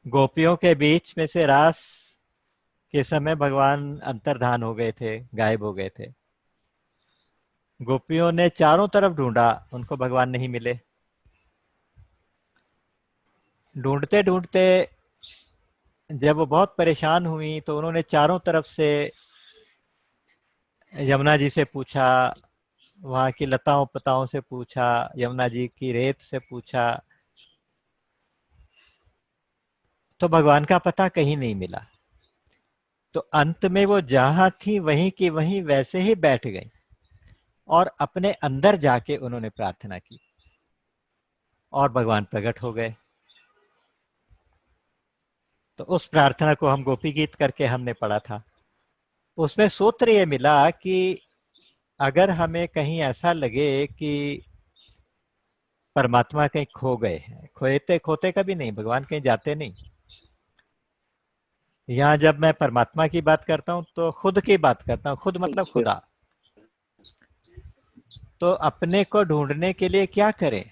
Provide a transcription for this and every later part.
गोपियों के बीच में से रास के समय भगवान अंतर्धान हो गए थे, गायब हो गए थे। गोपियों ने चारों तरफ ढूंढा, उनको भगवान नहीं मिले। ढूंढते ढूंढते जब वो बहुत परेशान हुई तो उन्होंने चारों तरफ से यमुना जी से पूछा, वहां की लताओं पताओं से पूछा, यमुना जी की रेत से पूछा, तो भगवान का पता कहीं नहीं मिला। तो अंत में वो जहां थी वहीं की वहीं वैसे ही बैठ गई और अपने अंदर जाके उन्होंने प्रार्थना की और भगवान प्रकट हो गए। तो उस प्रार्थना को हम गोपी गीत करके हमने पढ़ा था। उसमें सूत्र ये मिला कि अगर हमें कहीं ऐसा लगे कि परमात्मा कहीं खो गए हैं, खोते खोते कभी नहीं, भगवान कहीं जाते नहीं। यहाँ जब मैं परमात्मा की बात करता हूँ तो खुद की बात करता हूँ, खुद मतलब अच्छा। खुदा। तो अपने को ढूंढने के लिए क्या करें,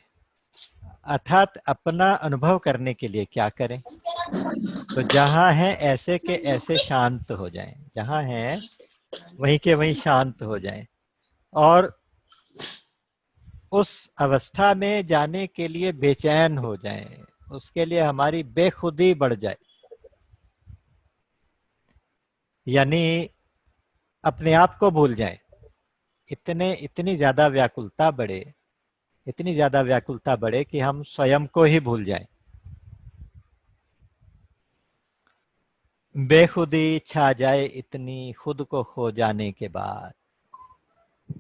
अर्थात अपना अनुभव करने के लिए क्या करें? तो जहां है ऐसे के ऐसे शांत हो जाएं, जहां है वहीं के वहीं शांत हो जाएं और उस अवस्था में जाने के लिए बेचैन हो जाएं, उसके लिए हमारी बेखुदी बढ़ जाए, यानी अपने आप को भूल जाएं। इतनी ज्यादा व्याकुलता बढ़े, इतनी ज्यादा व्याकुलता बढ़े कि हम स्वयं को ही भूल जाएं। बेखुदी छा जाए इतनी खुद को खो जाने के बाद,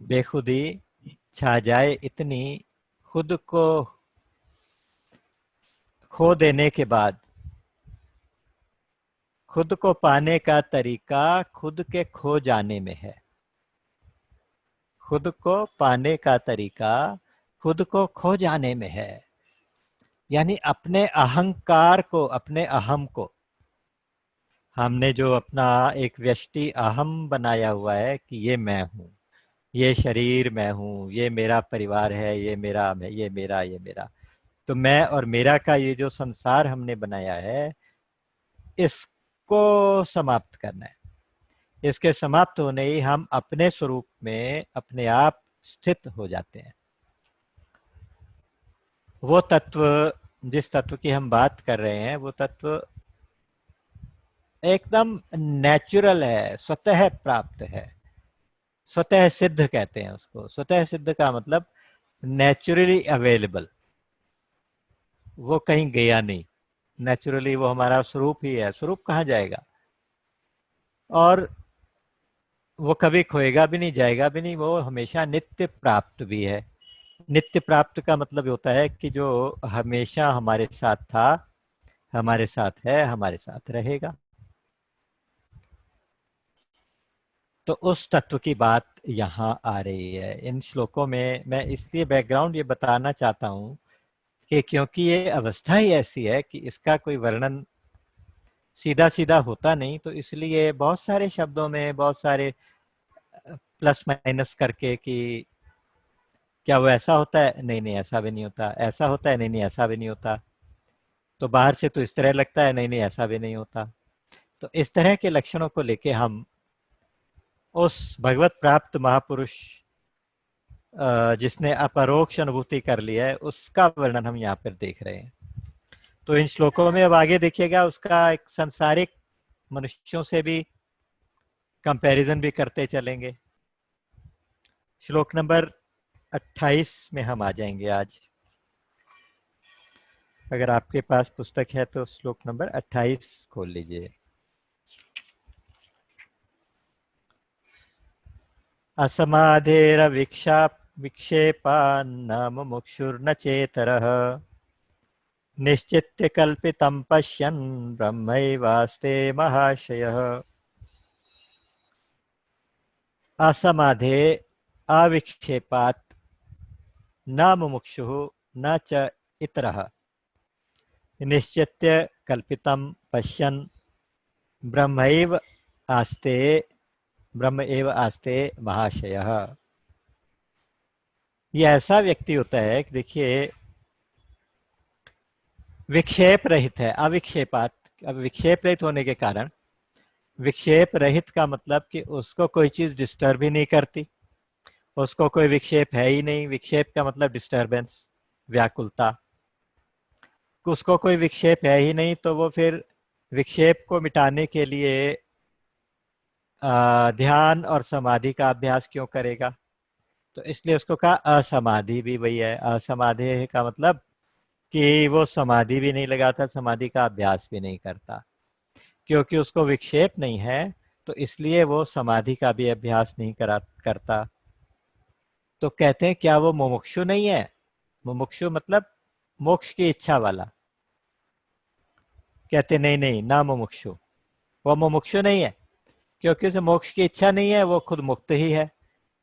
बेखुदी छा जाए इतनी खुद को खो देने के बाद, खुद को पाने का तरीका खुद के खो जाने में है। खुद को पाने का तरीका खुद को खो जाने में है, यानी अपने अहंकार को, अपने अहम को, हमने जो अपना एक व्यष्टि अहम बनाया हुआ है कि ये मैं हूँ, ये शरीर मैं हूँ, ये मेरा परिवार है, ये मेरा, तो मैं और मेरा का ये जो संसार हमने बनाया है, इसको समाप्त करना है। इसके समाप्त होने ही हम अपने स्वरूप में अपने आप स्थित हो जाते हैं। वो तत्व, जिस तत्व की हम बात कर रहे हैं, वो तत्व एकदम नेचुरल है, स्वतः प्राप्त है, स्वतः सिद्ध कहते हैं उसको। स्वतः सिद्ध का मतलब नेचुरली अवेलेबल, वो कहीं गया नहीं, नेचुरली वो हमारा स्वरूप ही है। स्वरूप कहाँ जाएगा? और वो कभी खोएगा भी नहीं, जाएगा भी नहीं, वो हमेशा नित्य प्राप्त भी है। नित्य प्राप्त का मतलब होता है कि जो हमेशा हमारे साथ था, हमारे साथ है, हमारे साथ रहेगा। तो उस तत्व की बात यहाँ आ रही है इन श्लोकों में। मैं इसलिए बैकग्राउंड ये बताना चाहता हूँ कि क्योंकि ये अवस्था ही ऐसी है कि इसका कोई वर्णन सीधा सीधा होता नहीं, तो इसलिए बहुत सारे शब्दों में बहुत सारे प्लस माइनस करके कि क्या वो ऐसा होता है, नहीं नहीं ऐसा भी नहीं होता, ऐसा होता है, नहीं नहीं ऐसा भी नहीं होता, तो बाहर से तो इस तरह लगता है, नहीं नहीं ऐसा भी नहीं होता। तो इस तरह के लक्षणों को लेके हम उस भगवत प्राप्त महापुरुष जिसने अपरोक्ष अनुभूति कर लिया है, उसका वर्णन हम यहाँ पर देख रहे हैं। तो इन श्लोकों में अब आगे देखिएगा, उसका एक संसारिक मनुष्यों से भी कंपैरिजन भी करते चलेंगे। श्लोक नंबर 28 में हम आ जाएंगे आज। अगर आपके पास पुस्तक है तो श्लोक नंबर 28 खोल लीजिए। असमाधेरवीक्षा विक्षेपान्न मुमुक्षुर्न चेतरः निश्चित्य कल्पितं पश्यन् ब्रह्मैवास्ते महाशयः। असमाधे अविक्षेपात् न मुमुक्षुः न च इतरः निश्चित्य कल्पितं पश्यन् ब्रह्मैव आस्ते, ब्रह्म एव आस्ते महाशयः। ये ऐसा व्यक्ति होता है कि देखिए, विक्षेप रहित है, अविक्षेपात। अब विक्षेप रहित होने के कारण, विक्षेप रहित का मतलब कि उसको कोई चीज डिस्टर्ब ही नहीं करती, उसको कोई विक्षेप है ही नहीं। विक्षेप का मतलब डिस्टरबेंस, व्याकुलता। उसको कोई विक्षेप है ही नहीं, तो वो फिर विक्षेप को मिटाने के लिए ध्यान और समाधि का अभ्यास क्यों करेगा? तो इसलिए उसको कहा असमाधि भी वही है। असमाधि का मतलब कि वो समाधि भी नहीं लगाता, समाधि का अभ्यास भी नहीं करता, क्योंकि उसको विक्षेप नहीं है, तो इसलिए वो समाधि का भी अभ्यास नहीं करता। तो कहते हैं क्या वो मुमुक्षु नहीं है? मुमुक्षु मतलब मोक्ष की इच्छा वाला। कहते नहीं नहीं, ना मुमुक्षु, वो मुमुक्षु नहीं है, क्योंकि उसे मोक्ष की इच्छा नहीं है, वो खुद मुक्त ही है।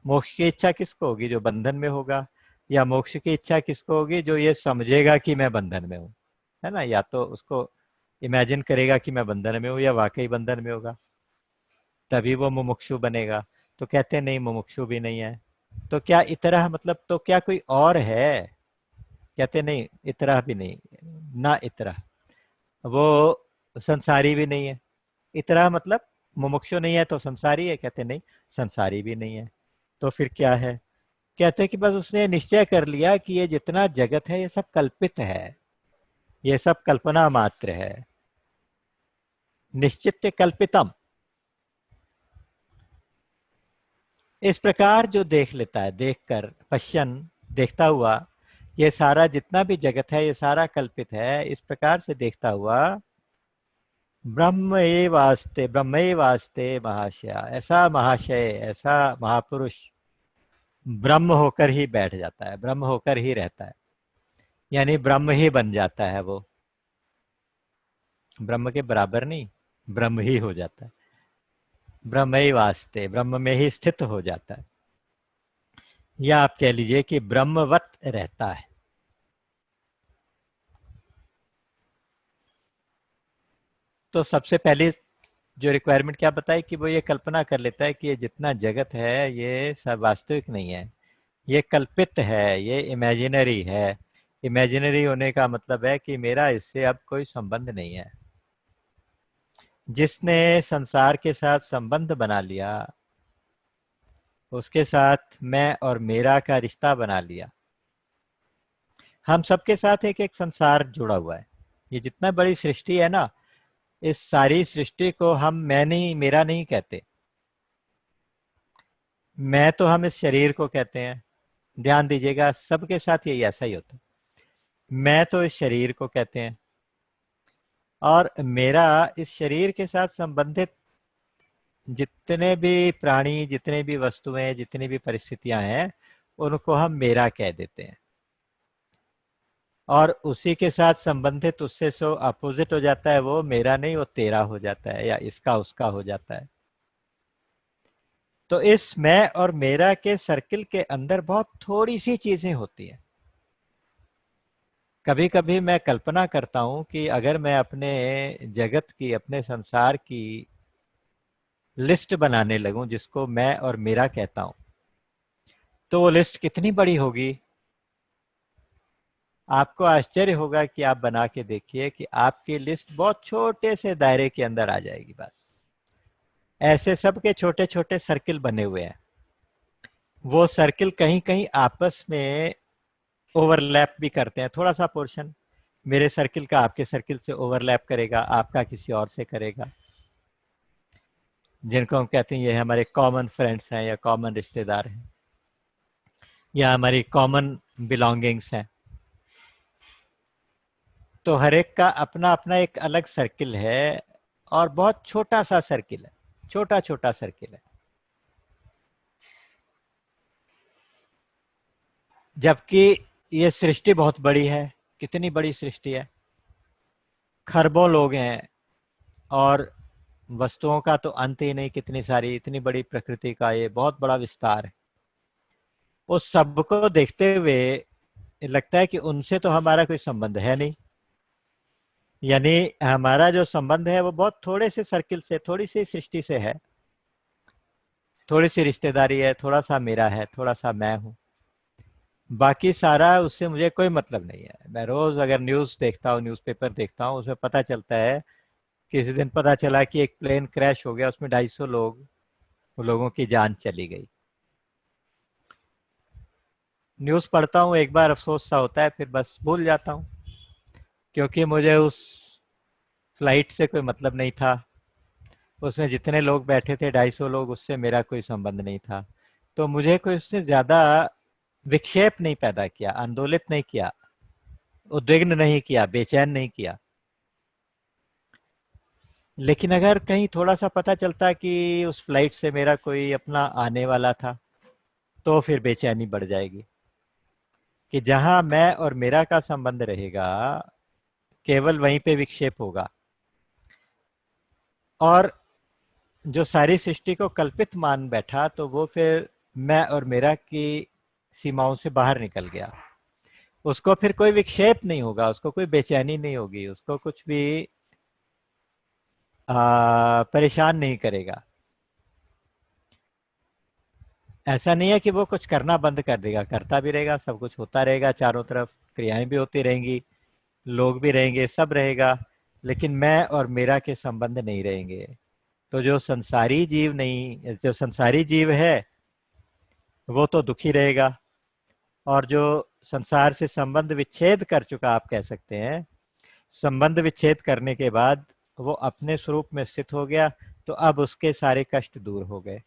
मोक्ष की इच्छा किसको होगी? जो बंधन में होगा। या मोक्ष की इच्छा किसको होगी? जो ये समझेगा कि मैं बंधन में हूं, है ना। या तो उसको इमेजिन करेगा कि मैं बंधन में हूं, या वाकई बंधन में होगा, तभी वो मुमुक्षु बनेगा। तो कहते नहीं, मुमुक्षु भी नहीं है। तो क्या इतरह मतलब, तो क्या कोई और है? कहते नहीं, इतरह भी नहीं, ना इतरह। वो संसारी भी नहीं है। इतरह मतलब मुमुक्षु नहीं है तो संसारी है? कहते नहीं, संसारी भी नहीं है। तो फिर क्या है? कहते कि बस उसने निश्चय कर लिया कि ये जितना जगत है ये सब कल्पित है, ये सब कल्पना मात्र है। निश्चित कल्पितम। इस प्रकार जो देख लेता है, देखकर, पश्यन, देखता हुआ, ये सारा जितना भी जगत है ये सारा कल्पित है, इस प्रकार से देखता हुआ, ब्रह्म वास्ते महाशय, ऐसा महाशय, ऐसा महापुरुष ब्रह्म होकर ही बैठ जाता है, ब्रह्म होकर ही रहता है, यानी ब्रह्म ही बन जाता है वो। ब्रह्म के बराबर नहीं, ब्रह्म ही हो जाता है। ब्रह्म ही वास्ते, ब्रह्म में ही स्थित हो जाता है, या आप कह लीजिए कि ब्रह्मवत रहता है। तो सबसे पहली जो रिक्वायरमेंट क्या बताई कि वो ये कल्पना कर लेता है कि ये जितना जगत है ये सब वास्तविक नहीं है, ये कल्पित है, ये इमेजिनरी है। इमेजिनरी होने का मतलब है कि मेरा इससे अब कोई संबंध नहीं है। जिसने संसार के साथ संबंध बना लिया, उसके साथ मैं और मेरा का रिश्ता बना लिया। हम सबके साथ एक एक संसार जुड़ा हुआ है। ये जितना बड़ी सृष्टि है ना, इस सारी सृष्टि को हम मैं नहीं, मेरा नहीं कहते। मैं तो हम इस शरीर को कहते हैं। ध्यान दीजिएगा, सबके साथ यही ऐसा ही होता है। मैं तो इस शरीर को कहते हैं, और मेरा इस शरीर के साथ संबंधित जितने भी प्राणी, जितने भी वस्तुएं, जितनी भी परिस्थितियां हैं, उनको हम मेरा कह देते हैं। और उसी के साथ संबंधित, उससे सो अपोजिट हो जाता है, वो मेरा नहीं, वो तेरा हो जाता है, या इसका उसका हो जाता है। तो इस मैं और मेरा के सर्किल के अंदर बहुत थोड़ी सी चीजें होती हैं। कभी कभी मैं कल्पना करता हूं कि अगर मैं अपने जगत की, अपने संसार की लिस्ट बनाने लगूं, जिसको मैं और मेरा कहता हूं, तो वो लिस्ट कितनी बड़ी होगी। आपको आश्चर्य होगा कि आप बना के देखिए कि आपकी लिस्ट बहुत छोटे से दायरे के अंदर आ जाएगी बस। ऐसे सबके छोटे छोटे सर्किल बने हुए हैं। वो सर्किल कहीं कहीं आपस में ओवरलैप भी करते हैं, थोड़ा सा पोर्शन मेरे सर्किल का आपके सर्किल से ओवरलैप करेगा, आपका किसी और से करेगा, जिनको हम कहते हैं ये हमारे कॉमन फ्रेंड्स हैं, या कॉमन रिश्तेदार हैं, या हमारी कॉमन बिलोंगिंग्स हैं। तो हर एक का अपना अपना एक अलग सर्किल है, और बहुत छोटा सा सर्किल है, छोटा छोटा सर्किल है। जबकि ये सृष्टि बहुत बड़ी है। कितनी बड़ी सृष्टि है, खरबों लोग हैं, और वस्तुओं का तो अंत ही नहीं, कितनी सारी, इतनी बड़ी प्रकृति का ये बहुत बड़ा विस्तार है। उस सब को देखते हुए लगता है कि उनसे तो हमारा कोई संबंध है नहीं, यानी हमारा जो संबंध है वो बहुत थोड़े से सर्किल से, थोड़ी सी सृष्टि से है, थोड़ी सी रिश्तेदारी है, थोड़ा सा मेरा है, थोड़ा सा मैं हूं। बाकी सारा उससे मुझे कोई मतलब नहीं है। मैं रोज अगर न्यूज़ देखता हूँ, न्यूज़पेपर देखता हूँ, उसमें पता चलता है, किसी दिन पता चला कि एक प्लेन क्रैश हो गया, उसमें 250 लोगों की जान चली गई। न्यूज़ पढ़ता हूँ, एक बार अफसोस सा होता है, फिर बस भूल जाता हूँ, क्योंकि मुझे उस फ्लाइट से कोई मतलब नहीं था। उसमें जितने लोग बैठे थे, 250 लोग, उससे मेरा कोई संबंध नहीं था। तो मुझे कोई उससे ज्यादा विक्षेप नहीं पैदा किया, आंदोलित नहीं किया, उद्विग्न नहीं किया, बेचैन नहीं किया। लेकिन अगर कहीं थोड़ा सा पता चलता कि उस फ्लाइट से मेरा कोई अपना आने वाला था, तो फिर बेचैनी बढ़ जाएगी, कि जहां मैं और मेरा का संबंध रहेगा, केवल वहीं पे विक्षेप होगा। और जो सारी सृष्टि को कल्पित मान बैठा, तो वो फिर मैं और मेरा की सीमाओं से बाहर निकल गया। उसको फिर कोई विक्षेप नहीं होगा, उसको कोई बेचैनी नहीं होगी, उसको कुछ भी परेशान नहीं करेगा। ऐसा नहीं है कि वो कुछ करना बंद कर देगा, करता भी रहेगा, सब कुछ होता रहेगा, चारों तरफ क्रियाएं भी होती रहेंगी, लोग भी रहेंगे, सब रहेगा, लेकिन मैं और मेरा के संबंध नहीं रहेंगे। तो जो संसारी जीव है, वो तो दुखी रहेगा। और जो संसार से संबंध विच्छेद कर चुका, आप कह सकते हैं, संबंध विच्छेद करने के बाद वो अपने स्वरूप में स्थित हो गया, तो अब उसके सारे कष्ट दूर हो गए,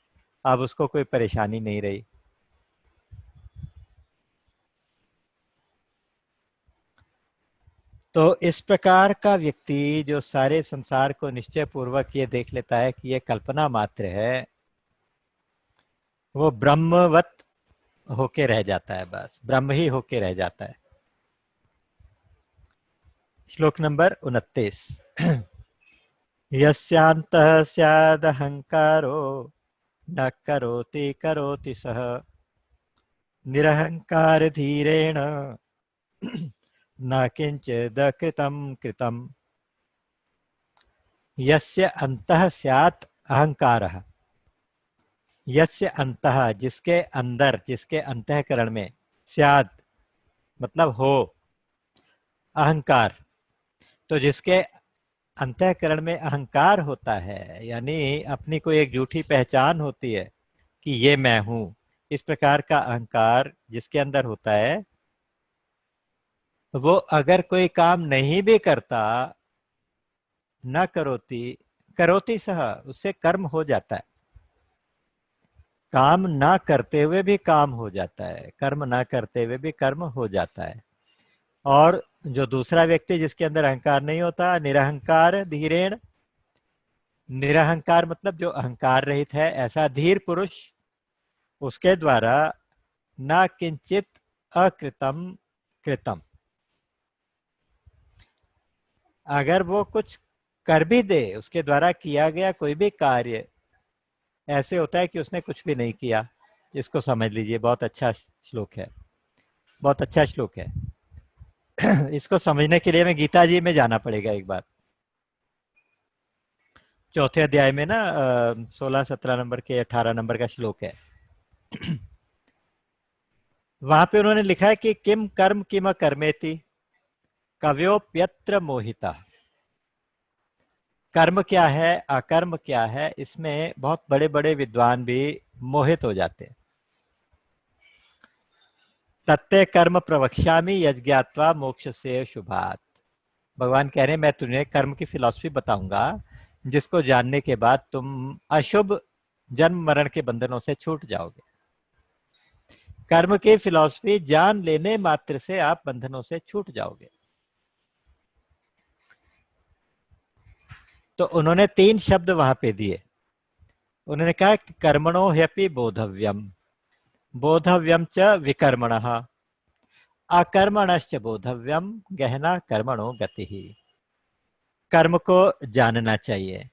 अब उसको कोई परेशानी नहीं रही। तो इस प्रकार का व्यक्ति जो सारे संसार को निश्चय पूर्वक ये देख लेता है कि ये कल्पना मात्र है, वो ब्रह्मवत होके रह जाता है, बस ब्रह्म ही होके रह जाता है। श्लोक नंबर 29। यस्यान्तः स्यादहंकारो न करोति करोति सः निरहंकार धीरेण न किंचिद कृतं कृतम्। यस्य अंतः स्यात् अहंकारः, यस्य अंतः जिसके अंदर, जिसके अंतःकरण में, स्यात् मतलब हो, अहंकार तो जिसके अंतःकरण में अहंकार होता है, यानी अपनी कोई एक झूठी पहचान होती है कि ये मैं हूं, इस प्रकार का अहंकार जिसके अंदर होता है, वो अगर कोई काम नहीं भी करता, न करोति करोति सह, उससे कर्म हो जाता है। काम ना करते हुए भी काम हो जाता है, कर्म ना करते हुए भी कर्म हो जाता है। और जो दूसरा व्यक्ति जिसके अंदर अहंकार नहीं होता, निरहंकार धीरेण, निरहंकार मतलब जो अहंकार रहित है, ऐसा धीर पुरुष, उसके द्वारा ना किंचित अकृतम कृतम, अगर वो कुछ कर भी दे, उसके द्वारा किया गया कोई भी कार्य ऐसे होता है कि उसने कुछ भी नहीं किया। इसको समझ लीजिए, बहुत अच्छा श्लोक है, बहुत अच्छा श्लोक है। इसको समझने के लिए हमें गीता जी में जाना पड़ेगा एक बार। चौथे अध्याय में ना 16 17 नंबर के 18 नंबर का श्लोक है। वहां पे उन्होंने लिखा है कि किम कर्म किम कर्मेति कव्योप्यत्र मोहिता। कर्म क्या है, अकर्म क्या है, इसमें बहुत बड़े बड़े विद्वान भी मोहित हो जाते हैं। तत्ते कर्म प्रवक्ष्यामि यज्ञात्वा मोक्ष से शुभात। भगवान कह रहे हैं, मैं तुम्हें कर्म की फिलॉसफी बताऊंगा, जिसको जानने के बाद तुम अशुभ जन्म मरण के बंधनों से छूट जाओगे। कर्म की फिलॉसफी जान लेने मात्र से आप बंधनों से छूट जाओगे। तो उन्होंने 3 शब्द वहां पे दिए। उन्होंने कहा कि कर्मणो ह्यपि बोधव्यम, बोधव्यम च विकर्मणः, अकर्मणश्च बोधव्यम गहना कर्मणो गति। कर्म को जानना चाहिए,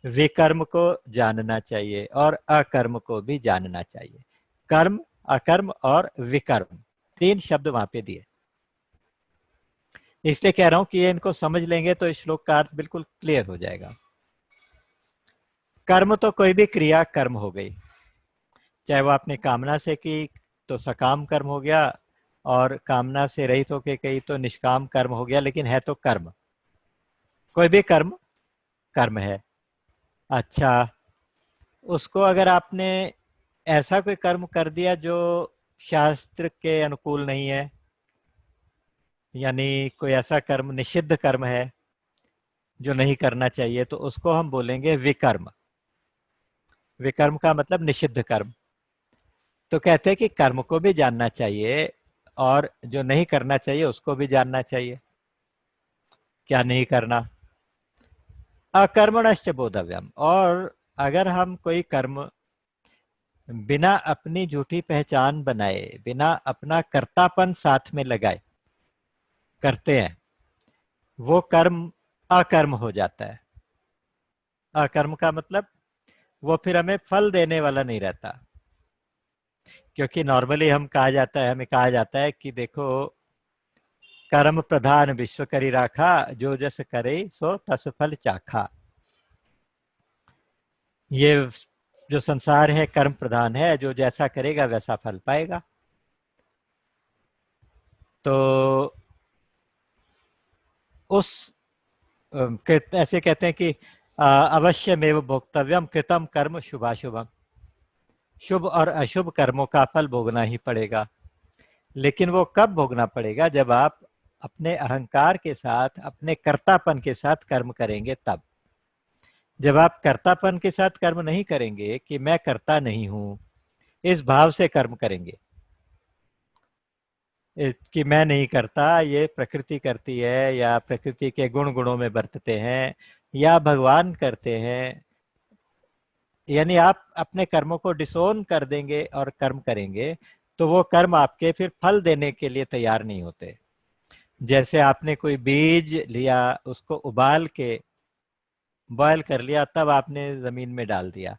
विकर्म को जानना चाहिए, और अकर्म को भी जानना चाहिए। कर्म, अकर्म और विकर्म, 3 शब्द वहां पे दिए। इसलिए कह रहा हूं कि ये इनको समझ लेंगे तो इस श्लोक का अर्थ बिल्कुल क्लियर हो जाएगा। कर्म तो कोई भी क्रिया कर्म हो गई, चाहे वो आपने कामना से की, तो सकाम कर्म हो गया, और कामना से रहित होके कही तो निष्काम कर्म हो गया, लेकिन है तो कर्म। कोई भी कर्म कर्म है। अच्छा, उसको अगर आपने ऐसा कोई कर्म कर दिया जो शास्त्र के अनुकूल नहीं है, यानी कोई ऐसा कर्म निषिद्ध कर्म है जो नहीं करना चाहिए, तो उसको हम बोलेंगे विकर्म। विकर्म का मतलब निषिद्ध कर्म। तो कहते हैं कि कर्म को भी जानना चाहिए और जो नहीं करना चाहिए उसको भी जानना चाहिए। क्या नहीं करना? अकर्मणश्च बोधव्यम। और अगर हम कोई कर्म बिना अपनी झूठी पहचान बनाए, बिना अपना कर्तापन साथ में लगाए करते हैं, वो कर्म अकर्म हो जाता है। अकर्म का मतलब वो फिर हमें फल देने वाला नहीं रहता। क्योंकि नॉर्मली हमें कहा जाता है कि देखो, कर्म प्रधान विश्व करी राखा, जो जस करे सो तस फल चाखा। ये जो संसार है कर्म प्रधान है, जो जैसा करेगा वैसा फल पाएगा। तो उस ऐसे कहते हैं कि अवश्यमेव भोक्तव्यम कृतम कर्म शुभाशुभम। शुभ और अशुभ कर्मों का फल भोगना ही पड़ेगा। लेकिन वो कब भोगना पड़ेगा? जब आप अपने अहंकार के साथ, अपने कर्तापन के साथ कर्म करेंगे तब। जब आप कर्तापन के साथ कर्म नहीं करेंगे कि मैं करता नहीं हूं, इस भाव से कर्म करेंगे कि मैं नहीं करता, ये प्रकृति करती है, या प्रकृति के गुण गुणों में बरतते हैं, या भगवान करते हैं, यानी आप अपने कर्मों को डिसोन कर देंगे और कर्म करेंगे, तो वो कर्म आपके फिर फल देने के लिए तैयार नहीं होते। जैसे आपने कोई बीज लिया, उसको उबाल के बॉयल कर लिया, तब आपने जमीन में डाल दिया,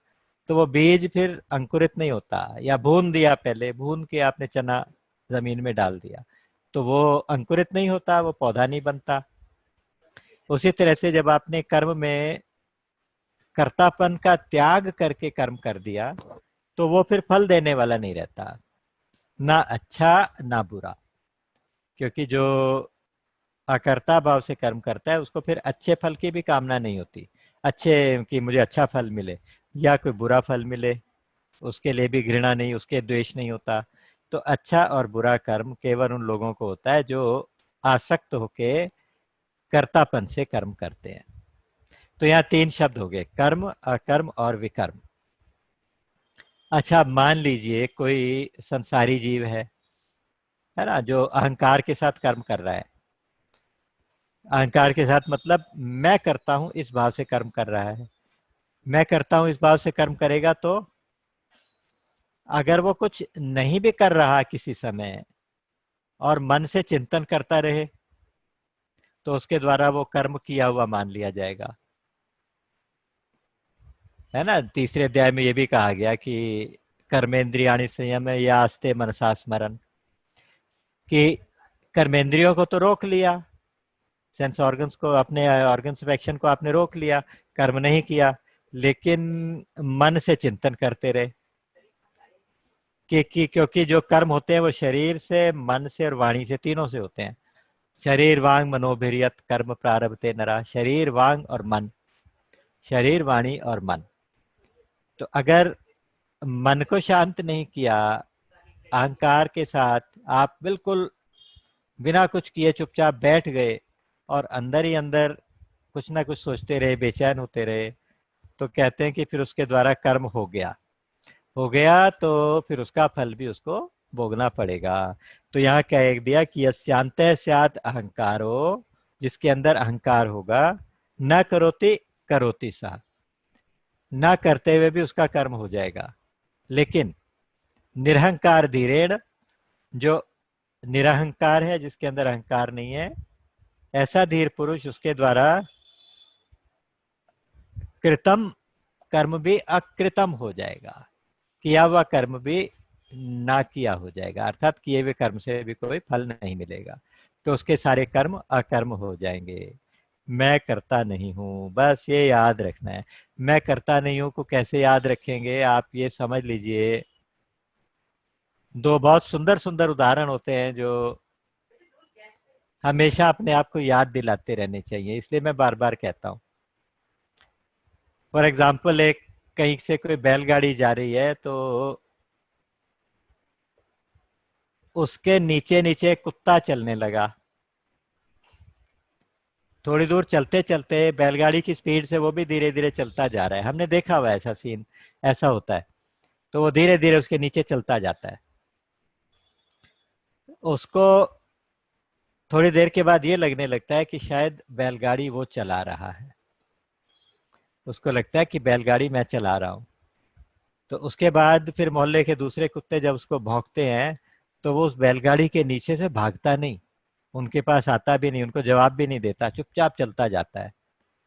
तो वो बीज फिर अंकुरित नहीं होता। या भून दिया, पहले भून के आपने चना जमीन में डाल दिया, तो वो अंकुरित नहीं होता, वो पौधा नहीं बनता। उसी तरह से जब आपने कर्म में कर्तापन का त्याग करके कर्म कर दिया, तो वो फिर फल देने वाला नहीं रहता, ना अच्छा ना बुरा। क्योंकि जो अकर्ता भाव से कर्म करता है, उसको फिर अच्छे फल की भी कामना नहीं होती। अच्छे कि मुझे अच्छा फल मिले या कोई बुरा फल मिले, उसके लिए भी घृणा नहीं, उसके द्वेष नहीं होता। तो अच्छा और बुरा कर्म केवल उन लोगों को होता है जो आसक्त होके कर्तापन से कर्म करते हैं। तो यहाँ तीन शब्द हो गए, कर्म, अकर्म और विकर्म। अच्छा, मान लीजिए कोई संसारी जीव है ना, जो अहंकार के साथ कर्म कर रहा है। अहंकार के साथ मतलब मैं करता हूं इस भाव से कर्म कर रहा है। मैं करता हूं इस भाव से कर्म करेगा, तो अगर वो कुछ नहीं भी कर रहा किसी समय और मन से चिंतन करता रहे, तो उसके द्वारा वो कर्म किया हुआ मान लिया जाएगा। है ना, तीसरे अध्याय में ये भी कहा गया कि कर्मेंद्रियाणि संयम या आस्ते मनसा स्मरण, कि कर्मेंद्रियों को तो रोक लिया, सेंस ऑर्गन्स को, अपने ऑर्गन्स ऑफ एक्शन को आपने रोक लिया, कर्म नहीं किया, लेकिन मन से चिंतन करते रहे। क्योंकि जो कर्म होते हैं वो शरीर से, मन से और वाणी से, तीनों से होते हैं। शरीर वांग मनोभिरियत कर्म प्रारभते नरा। शरीर, वांग और मन, शरीर, वाणी और मन। तो अगर मन को शांत नहीं किया, अहंकार के साथ आप बिल्कुल बिना कुछ किए चुपचाप बैठ गए और अंदर ही अंदर कुछ ना कुछ सोचते रहे, बेचैन होते रहे, तो कहते हैं कि फिर उसके द्वारा कर्म हो गया तो फिर उसका फल भी उसको भोगना पड़ेगा। तो यहाँ कह दिया कि यस्यांतः स्यात् अहंकारो, जिसके अंदर अहंकार होगा, न करोति करोति सा, ना करते हुए भी उसका कर्म हो जाएगा। लेकिन निरहंकार धीरेण, जो निरहंकार है, जिसके अंदर अहंकार नहीं है, ऐसा धीर पुरुष, उसके द्वारा कृतम कर्म भी अकृतम हो जाएगा, किया हुआ कर्म भी ना किया हो जाएगा, अर्थात किए हुए कर्म से भी कोई फल नहीं मिलेगा। तो उसके सारे कर्म अकर्म हो जाएंगे। मैं करता नहीं हूं, बस ये याद रखना है। मैं करता नहीं हूं को कैसे याद रखेंगे? आप ये समझ लीजिए दो बहुत सुंदर सुंदर उदाहरण होते हैं जो हमेशा अपने आप को याद दिलाते रहने चाहिए, इसलिए मैं बार बार कहता हूँ। फॉर एग्जाम्पल, एक कहीं से कोई बैलगाड़ी जा रही है तो उसके नीचे नीचे कुत्ता चलने लगा। थोड़ी दूर चलते चलते बैलगाड़ी की स्पीड से वो भी धीरे धीरे चलता जा रहा है। हमने देखा हुआ ऐसा सीन, ऐसा होता है। तो वो धीरे धीरे उसके नीचे चलता जाता है। उसको थोड़ी देर के बाद ये लगने लगता है कि शायद बैलगाड़ी वो चला रहा है। उसको लगता है कि बैलगाड़ी मैं चला रहा हूँ। तो उसके बाद फिर मोहल्ले के दूसरे कुत्ते जब उसको भौंकते हैं तो वो उस बैलगाड़ी के नीचे से भागता नहीं, उनके पास आता भी नहीं, उनको जवाब भी नहीं देता, चुपचाप चलता जाता है।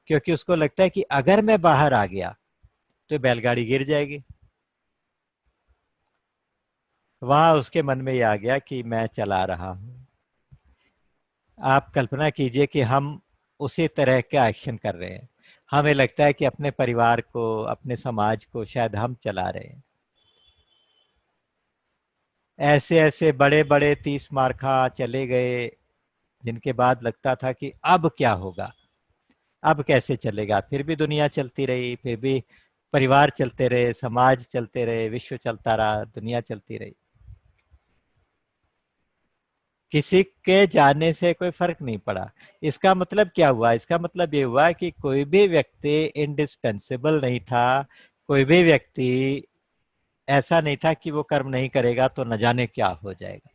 क्योंकि उसको लगता है कि अगर मैं बाहर आ गया तो बैलगाड़ी गिर जाएगी। वहां उसके मन में ये आ गया कि मैं चला रहा हूं। आप कल्पना कीजिए कि हम उसी तरह का एक्शन कर रहे हैं। हमें लगता है कि अपने परिवार को, अपने समाज को शायद हम चला रहे हैं। ऐसे ऐसे बड़े बड़े 30 मार्का चले गए जिनके बाद लगता था कि अब क्या होगा, अब कैसे चलेगा। फिर भी दुनिया चलती रही, फिर भी परिवार चलते रहे, समाज चलते रहे, विश्व चलता रहा, दुनिया चलती रही। किसी के जाने से कोई फर्क नहीं पड़ा। इसका मतलब क्या हुआ? इसका मतलब ये हुआ कि कोई भी व्यक्ति इंडिस्पेंसेबल नहीं था। कोई भी व्यक्ति ऐसा नहीं था कि वो कर्म नहीं करेगा तो न जाने क्या हो जाएगा।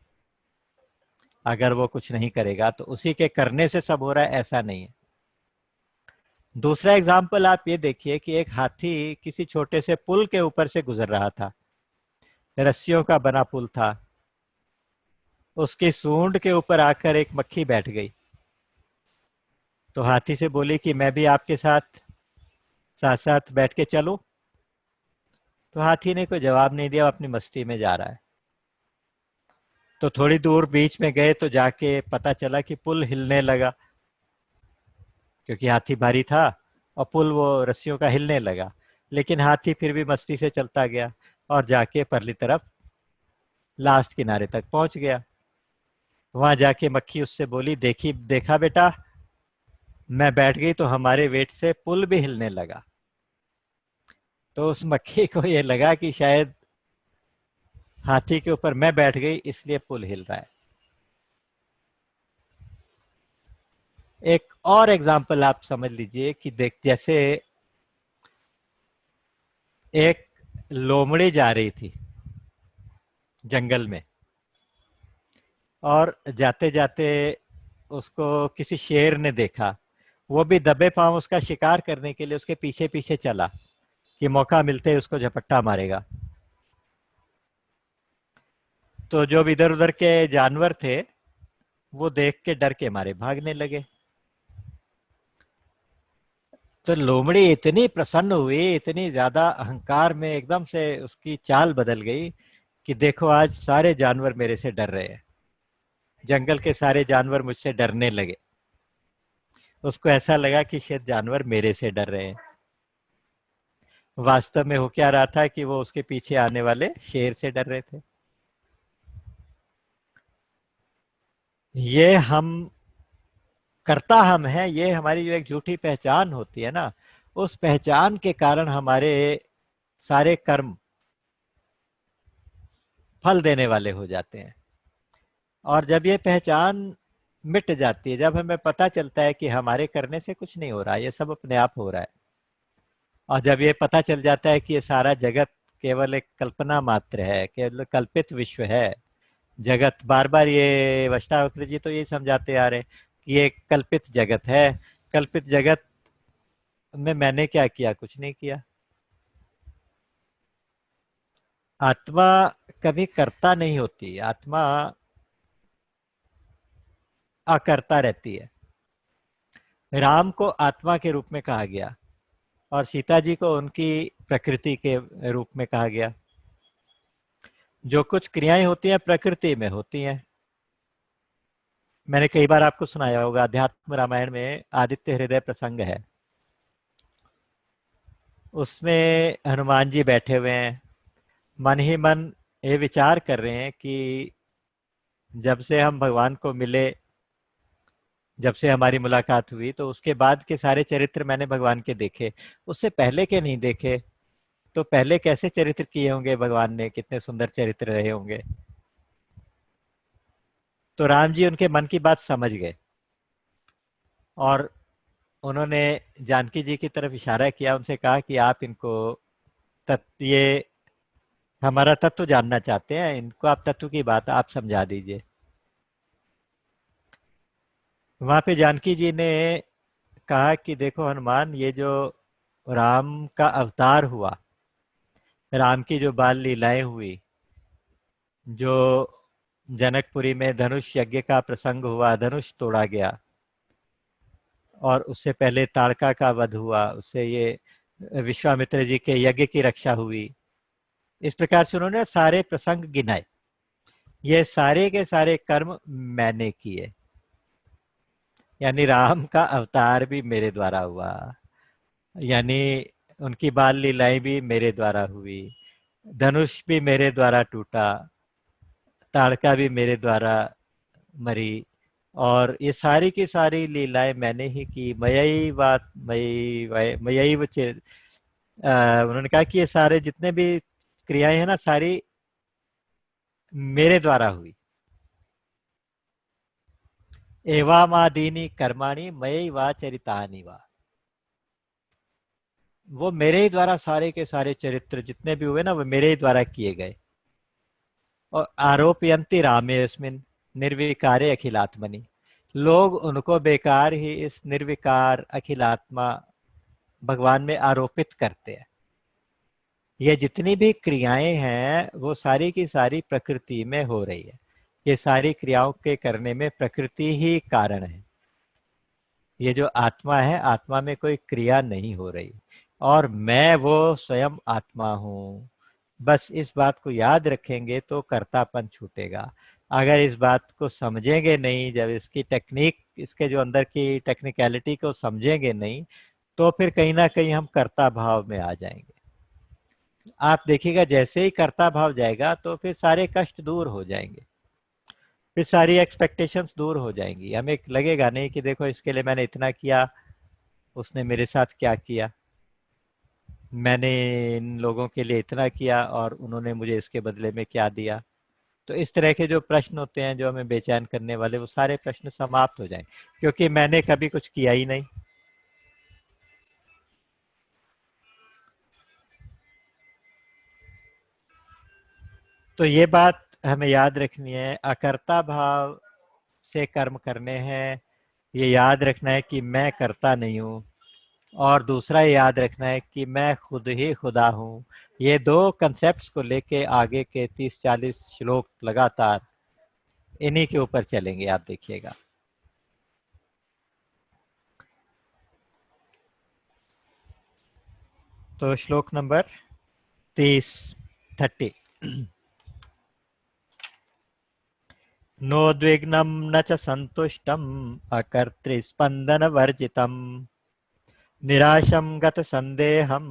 अगर वो कुछ नहीं करेगा तो उसी के करने से सब हो रहा है, ऐसा नहीं है। दूसरा एग्जाम्पल आप ये देखिए कि एक हाथी किसी छोटे से पुल के ऊपर से गुजर रहा था। रस्सियों का बना पुल था। उसकी सूंड के ऊपर आकर एक मक्खी बैठ गई। तो हाथी से बोली कि मैं भी आपके साथ साथ साथ बैठ के चलूं। तो हाथी ने कोई जवाब नहीं दिया, वो अपनी मस्ती में जा रहा है। तो थोड़ी दूर बीच में गए तो जाके पता चला कि पुल हिलने लगा, क्योंकि हाथी भारी था और पुल वो रस्सियों का हिलने लगा। लेकिन हाथी फिर भी मस्ती से चलता गया और जाके परली तरफ लास्ट किनारे तक पहुंच गया। वहां जाके मक्खी उससे बोली, देखी देखा बेटा, मैं बैठ गई तो हमारे वेट से पुल भी हिलने लगा। तो उस मक्खी को ये लगा कि शायद हाथी के ऊपर मैं बैठ गई इसलिए पुल हिल रहा है। एक और एग्जाम्पल आप समझ लीजिए कि देख, जैसे एक लोमड़ी जा रही थी जंगल में, और जाते जाते उसको किसी शेर ने देखा। वो भी दबे पांव उसका शिकार करने के लिए उसके पीछे पीछे चला कि मौका मिलते ही उसको झपट्टा मारेगा। तो जो भी इधर उधर के जानवर थे वो देख के डर के मारे भागने लगे। तो लोमड़ी इतनी प्रसन्न हुई, इतनी ज्यादा अहंकार में एकदम से उसकी चाल बदल गई कि देखो आज सारे जानवर मेरे से डर रहे हैं। जंगल के सारे जानवर मुझसे डरने लगे। उसको ऐसा लगा कि शायद जानवर मेरे से डर रहे हैं। वास्तव में हो क्या रहा था कि वो उसके पीछे आने वाले शेर से डर रहे थे। ये हम करता हम हैं, ये हमारी जो एक झूठी पहचान होती है ना, उस पहचान के कारण हमारे सारे कर्म फल देने वाले हो जाते हैं। और जब ये पहचान मिट जाती है, जब हमें पता चलता है कि हमारे करने से कुछ नहीं हो रहा, ये सब अपने आप हो रहा है, और जब ये पता चल जाता है कि ये सारा जगत केवल एक कल्पना मात्र है, केवल कल्पित विश्व है। जगत बार बार ये वक्ता जी तो ये समझाते आ रहे हैं कि ये कल्पित जगत है। कल्पित जगत में मैंने क्या किया? कुछ नहीं किया। आत्मा कभी कर्ता नहीं होती, आत्मा अकर्ता रहती है। राम को आत्मा के रूप में कहा गया और सीता जी को उनकी प्रकृति के रूप में कहा गया। जो कुछ क्रियाएं होती हैं प्रकृति में होती हैं। मैंने कई बार आपको सुनाया होगा, अध्यात्म रामायण में आदित्य हृदय प्रसंग है। उसमें हनुमान जी बैठे हुए हैं, मन ही मन ये विचार कर रहे हैं कि जब से हम भगवान को मिले, जब से हमारी मुलाकात हुई, तो उसके बाद के सारे चरित्र मैंने भगवान के देखे, उससे पहले के नहीं देखे। तो पहले कैसे चरित्र किए होंगे भगवान ने, कितने सुंदर चरित्र रहे होंगे। तो राम जी उनके मन की बात समझ गए और उन्होंने जानकी जी की तरफ इशारा किया, उनसे कहा कि आप इनको तत्व, ये हमारा तत्व जानना चाहते हैं, इनको आप तत्व की बात आप समझा दीजिए। वहां पे जानकी जी ने कहा कि देखो हनुमान, ये जो राम का अवतार हुआ, राम की जो बाल लीलाएं हुई, जो जनकपुरी में धनुष यज्ञ का प्रसंग हुआ, धनुष तोड़ा गया, और उससे पहले ताड़का का वध हुआ, उससे ये विश्वामित्र जी के यज्ञ की रक्षा हुई। इस प्रकार से उन्होंने सारे प्रसंग गिनाए, ये सारे के सारे कर्म मैंने किए, यानी राम का अवतार भी मेरे द्वारा हुआ, यानी उनकी बाल लीलाएं भी मेरे द्वारा हुई, धनुष भी मेरे द्वारा टूटा, ताड़का भी मेरे द्वारा मरी, और ये सारी की सारी लीलाएं मैंने ही की। मयई बात मयई मयई वो उन्होंने कहा कि ये सारे जितने भी क्रियाएं हैं ना, सारी मेरे द्वारा हुई। एवामादीनी कर्माणि मयि वा चरितानि वा, वो मेरे ही द्वारा सारे के सारे चरित्र जितने भी हुए ना, वो मेरे ही द्वारा किए गए। और आरोपयंती रामेस्मिन निर्विकारे अखिलात्मनि, लोग उनको बेकार ही इस निर्विकार अखिलात्मा भगवान में आरोपित करते हैं। ये जितनी भी क्रियाएं हैं वो सारी की सारी प्रकृति में हो रही है, ये सारी क्रियाओं के करने में प्रकृति ही कारण है। ये जो आत्मा है, आत्मा में कोई क्रिया नहीं हो रही, और मैं वो स्वयं आत्मा हूँ। बस इस बात को याद रखेंगे तो कर्तापन छूटेगा। अगर इस बात को समझेंगे नहीं, जब इसकी टेक्निक, इसके जो अंदर की टेक्निकलिटी को समझेंगे नहीं, तो फिर कहीं ना कहीं हम कर्ता भाव में आ जाएंगे। आप देखिएगा जैसे ही कर्ता भाव जाएगा तो फिर सारे कष्ट दूर हो जाएंगे, फिर सारी एक्सपेक्टेशंस दूर हो जाएंगी। हमें लगेगा नहीं कि देखो इसके लिए मैंने इतना किया, उसने मेरे साथ क्या किया, मैंने इन लोगों के लिए इतना किया और उन्होंने मुझे इसके बदले में क्या दिया। तो इस तरह के जो प्रश्न होते हैं जो हमें बेचैन करने वाले, वो सारे प्रश्न समाप्त हो जाएंगे, क्योंकि मैंने कभी कुछ किया ही नहीं। तो ये बात हमें याद रखनी है, अकर्ता भाव से कर्म करने हैं। ये याद रखना है कि मैं करता नहीं हूँ, और दूसरा याद रखना है कि मैं खुद ही खुदा हूँ। ये दो कंसेप्ट्स को लेके आगे के 30-40 श्लोक लगातार इन्हीं के ऊपर चलेंगे, आप देखिएगा। तो श्लोक नंबर 30। नोद्विग्नं न च सन्तुष्टम् अकर्तृस्पन्दनवर्जितम् निराशं गतसन्देहं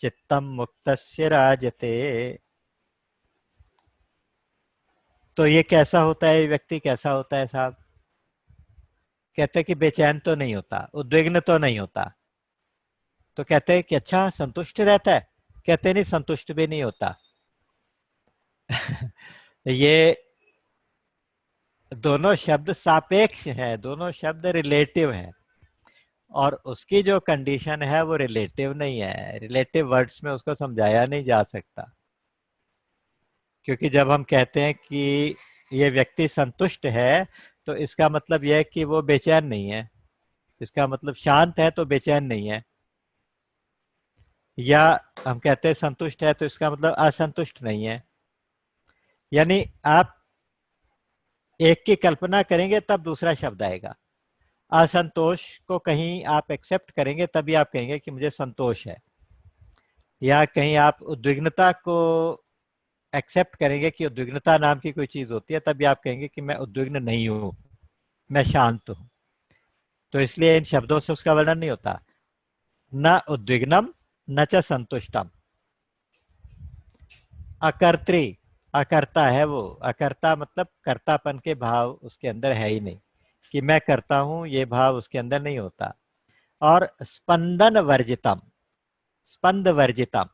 चित्तम मुक्तस्य राजते। तो ये कैसा होता है, व्यक्ति कैसा होता है साहब? कहते हैं कि बेचैन तो नहीं होता, उद्विग्न तो नहीं होता। तो कहते हैं कि अच्छा संतुष्ट रहता है, कहते नहीं संतुष्ट भी नहीं होता। ये दोनों शब्द सापेक्ष हैं, दोनों शब्द रिलेटिव हैं, और उसकी जो कंडीशन है वो रिलेटिव नहीं है। रिलेटिव वर्ड्स में उसको समझाया नहीं जा सकता, क्योंकि जब हम कहते हैं कि ये व्यक्ति संतुष्ट है, तो इसका मतलब यह है कि वो बेचैन नहीं है, इसका मतलब शांत है तो बेचैन नहीं है। या हम कहते हैं संतुष्ट है, तो इसका मतलब असंतुष्ट नहीं है। यानी आप एक की कल्पना करेंगे तब दूसरा शब्द आएगा। असंतोष को कहीं आप एक्सेप्ट करेंगे तभी आप कहेंगे कि मुझे संतोष है, या कहीं आप उद्विग्नता को एक्सेप्ट करेंगे कि उद्विग्नता नाम की कोई चीज होती है, तभी आप कहेंगे कि मैं उद्विग्न नहीं हूं, मैं शांत हूं। तो इसलिए इन शब्दों से उसका वर्णन नहीं होता। न उद्विग्नम न च संतुष्टम, अकर्त्री, अकर्ता है वो। अकर्ता मतलब कर्तापन के भाव उसके अंदर है ही नहीं, कि मैं करता हूं ये भाव उसके अंदर नहीं होता। और स्पंदन वर्जितम, स्पंद वर्जितम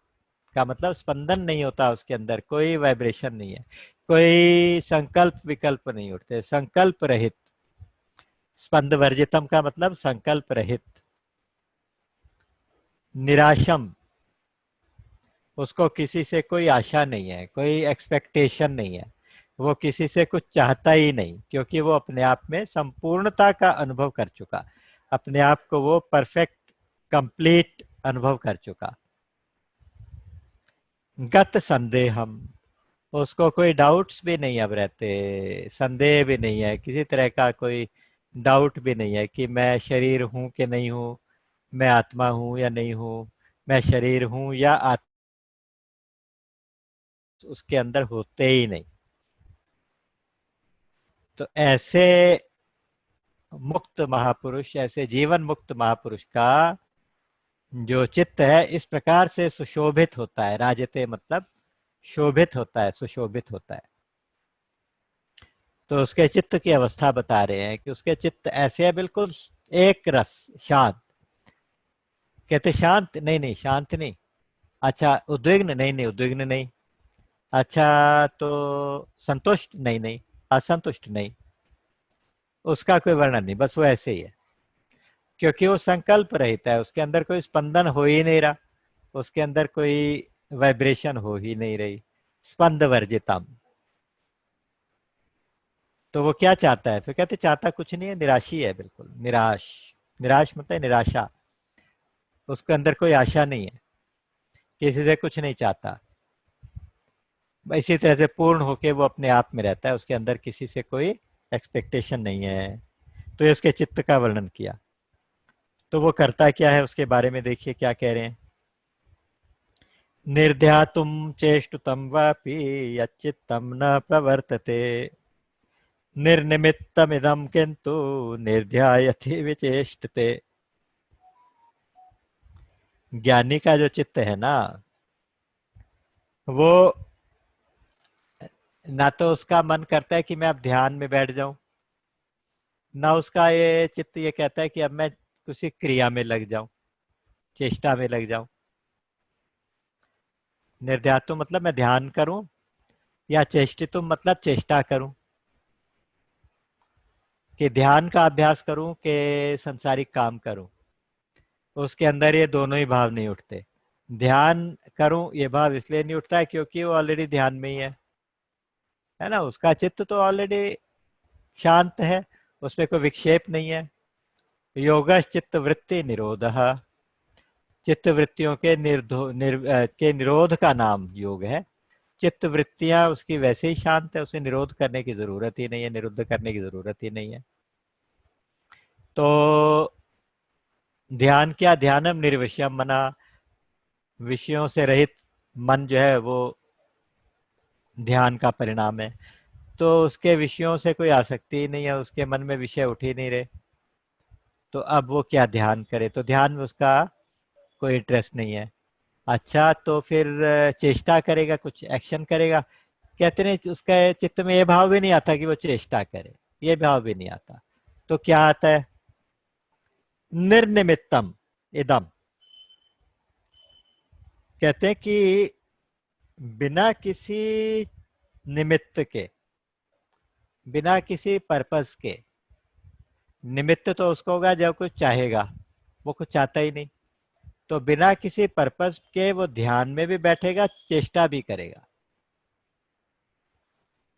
का मतलब स्पंदन नहीं होता उसके अंदर, कोई वाइब्रेशन नहीं है, कोई संकल्प विकल्प नहीं उठते, संकल्प रहित। स्पंद वर्जितम का मतलब संकल्प रहित। निराशम, उसको किसी से कोई आशा नहीं है, कोई एक्सपेक्टेशन नहीं है, वो किसी से कुछ चाहता ही नहीं, क्योंकि वो अपने आप में संपूर्णता का अनुभव कर चुका, अपने आप को वो परफेक्ट कंप्लीट अनुभव कर चुका। गत संदेहम, उसको कोई डाउट्स भी नहीं अब रहते, संदेह भी नहीं है, किसी तरह का कोई डाउट भी नहीं है कि मैं शरीर हूं कि नहीं हूं, मैं आत्मा हूं या नहीं हूं, मैं शरीर हूं या आत्मा, उसके अंदर होते ही नहीं। तो ऐसे मुक्त महापुरुष, ऐसे जीवन मुक्त महापुरुष का जो चित्त है इस प्रकार से सुशोभित होता है, राजते मतलब शोभित होता है, सुशोभित होता है। तो उसके चित्त की अवस्था बता रहे हैं कि उसके चित्त ऐसे है बिल्कुल एक रस, शांत। कहते शांत नहीं, नहीं शांत नहीं। अच्छा उद्विग्न नहीं, नहीं उद्विग्न नहीं। अच्छा तो संतुष्ट नहीं, नहीं असंतुष्ट नहीं, उसका कोई वर्णन नहीं, बस वो ऐसे ही है, क्योंकि वो संकल्प रहित है, उसके अंदर कोई स्पंदन हो ही नहीं रहा, उसके अंदर कोई वाइब्रेशन हो ही नहीं रही। स्पंद वर्जितम। तो वो क्या चाहता है, फिर कहते चाहता कुछ नहीं है, निराशी है, बिल्कुल निराश। निराश मतलब निराशा, उसके अंदर कोई आशा नहीं है, किसी से कुछ नहीं चाहता, इसी तरह से पूर्ण होके वो अपने आप में रहता है, उसके अंदर किसी से कोई एक्सपेक्टेशन नहीं है। तो ये उसके चित्त का वर्णन किया। तो वो करता क्या है उसके बारे में देखिए क्या कह रहे हैं। निर्ध्यातुं चेष्टुतं वापि यच्चित्तं न प्रवर्तते, निर्निमित्तमिदं किन्तु निर्ध्यायति विचेष्टते। ज्ञानी का जो चित्त है ना, वो ना तो उसका मन करता है कि मैं अब ध्यान में बैठ जाऊं, ना उसका ये चित्त ये कहता है कि अब मैं किसी क्रिया में लग जाऊं, चेष्टा में लग जाऊं। निर्ध्यातुम मतलब मैं ध्यान करूं, या चेष्टितुम मतलब चेष्टा करूं, कि ध्यान का अभ्यास करूं कि संसारिक काम करूं। उसके अंदर ये दोनों ही भाव नहीं उठते। ध्यान करूं ये भाव इसलिए नहीं उठता है क्योंकि वो ऑलरेडी ध्यान में ही है ना, उसका चित्त तो ऑलरेडी शांत है, उसमें कोई विक्षेप नहीं है। योगश चित्त वृत्ति निरोध, चित्त वृत्तियों के के निरोध का नाम योग है। चित्त वृत्तियां उसकी वैसे ही शांत है, उसे निरोध करने की जरूरत ही नहीं है, निरुद्ध करने की जरूरत ही नहीं है। तो ध्यान क्या, ध्यानम निर्विषयम मना, विषयों से रहित मन जो है वो ध्यान का परिणाम है। तो उसके विषयों से कोई आसक्ति ही नहीं है, उसके मन में विषय उठ ही नहीं रहे, तो अब वो क्या ध्यान करे, तो ध्यान में उसका कोई इंटरेस्ट नहीं है। अच्छा तो फिर चेष्टा करेगा, कुछ एक्शन करेगा, कहते नहीं उसका चित्त में ये भाव भी नहीं आता कि वो चेष्टा करे, ये भाव भी नहीं आता। तो क्या आता है, निर्निमित्तम इदम, कहते हैं कि बिना किसी निमित्त के, बिना किसी पर्पस के। निमित्त तो उसको होगा जब कुछ चाहेगा, वो कुछ चाहता ही नहीं, तो बिना किसी पर्पस के वो ध्यान में भी बैठेगा, चेष्टा भी करेगा।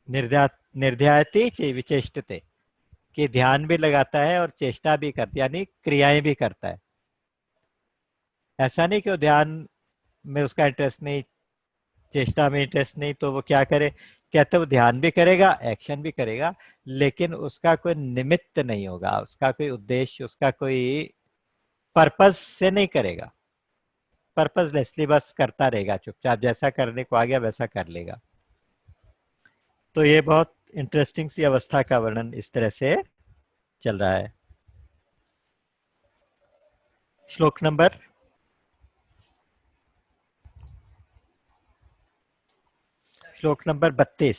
निर्ध्या निर्ध्याति विचेष्टते, कि ध्यान भी लगाता है और चेष्टा भी करता है, यानी क्रियाएं भी करता है। ऐसा नहीं कि वो ध्यान में उसका इंटरेस्ट नहीं, चेष्टा में इंटरेस्ट नहीं, तो वो क्या करे, कहते वो ध्यान भी करेगा, एक्शन भी करेगा, लेकिन उसका कोई निमित्त नहीं होगा, उसका कोई उद्देश्य, उसका कोई पर्पस से नहीं करेगा, पर्पसलेसली बस करता रहेगा, चुपचाप जैसा करने को आ गया वैसा कर लेगा। तो ये बहुत इंटरेस्टिंग सी अवस्था का वर्णन इस तरह से चल रहा है। श्लोक नंबर श्लोक नंबर 32